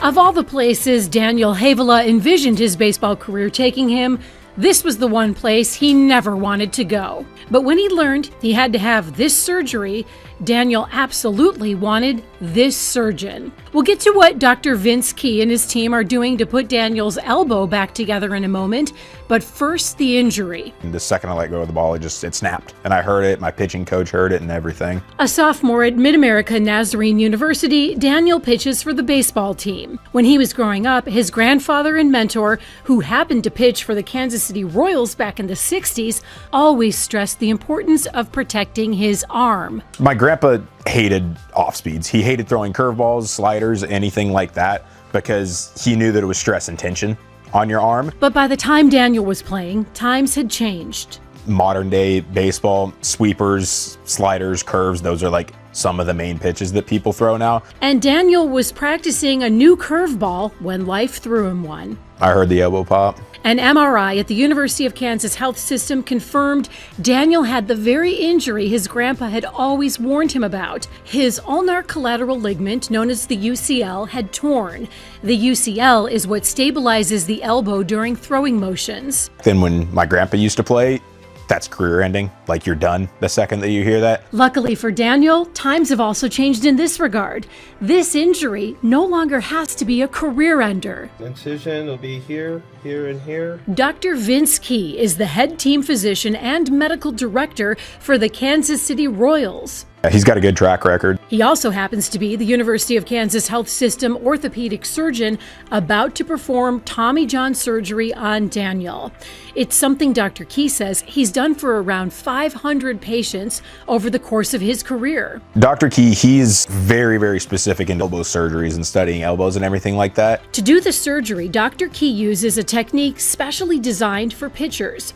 Of all the places Daniel Haivala envisioned his baseball career taking him, this was the one place he never wanted to go. But when he learned he had to have this surgery, Daniel absolutely wanted this surgeon. We'll get to what Dr. Vince Key and his team are doing to put Daniel's elbow back together in a moment, but first the injury. The second I let go of the ball, it snapped. And I heard it, my pitching coach heard it and everything. A sophomore at Mid-America Nazarene University, Daniel pitches for the baseball team. When he was growing up, his grandfather and mentor, who happened to pitch for the Kansas City Royals back in the 60s, always stressed the importance of protecting his arm. My grandpa hated off speeds. He hated throwing curveballs, sliders, anything like that, because he knew that it was stress and tension on your arm. But by the time Daniel was playing, times had changed. Modern day baseball, sweepers, sliders, curves, those are like some of the main pitches that people throw now. And Daniel was practicing a new curveball when life threw him one. I heard the elbow pop. An MRI at the University of Kansas Health System confirmed Daniel had the very injury his grandpa had always warned him about. His ulnar collateral ligament, known as the UCL, had torn. The UCL is what stabilizes the elbow during throwing motions. Then when my grandpa used to play, that's career ending. Like, you're done the second that you hear that. Luckily for Daniel, times have also changed in this regard. This injury no longer has to be a career ender. Incision will be here, here, and here. Dr. Vince Key is the head team physician and medical director for the Kansas City Royals. He's got a good track record. He also happens to be the University of Kansas Health System orthopedic surgeon about to perform Tommy John surgery on Daniel. It's something Dr. Key says he's done for around 500 patients over the course of his career. Dr. Key, he's very, very specific in elbow surgeries and studying elbows and everything like that. To do the surgery, Dr. Key uses a technique specially designed for pitchers.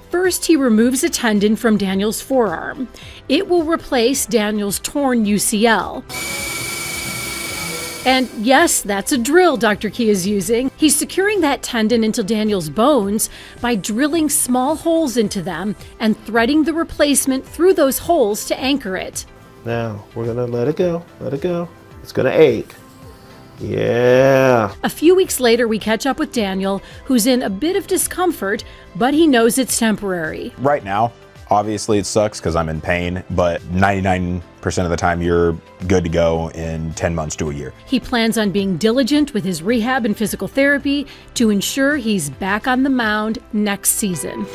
First, he removes a tendon from Daniel's forearm. It will replace Daniel's torn UCL. And yes, that's a drill Dr. Key is using. He's securing that tendon into Daniel's bones by drilling small holes into them and threading the replacement through those holes to anchor it. Now, we're gonna let it go, let it go. It's gonna ache. Yeah. A few weeks later, we catch up with Daniel, who's in a bit of discomfort, but he knows it's temporary. Right now, obviously it sucks because I'm in pain, but 99% of the time you're good to go in 10 months to a year. He plans on being diligent with his rehab and physical therapy to ensure he's back on the mound next season.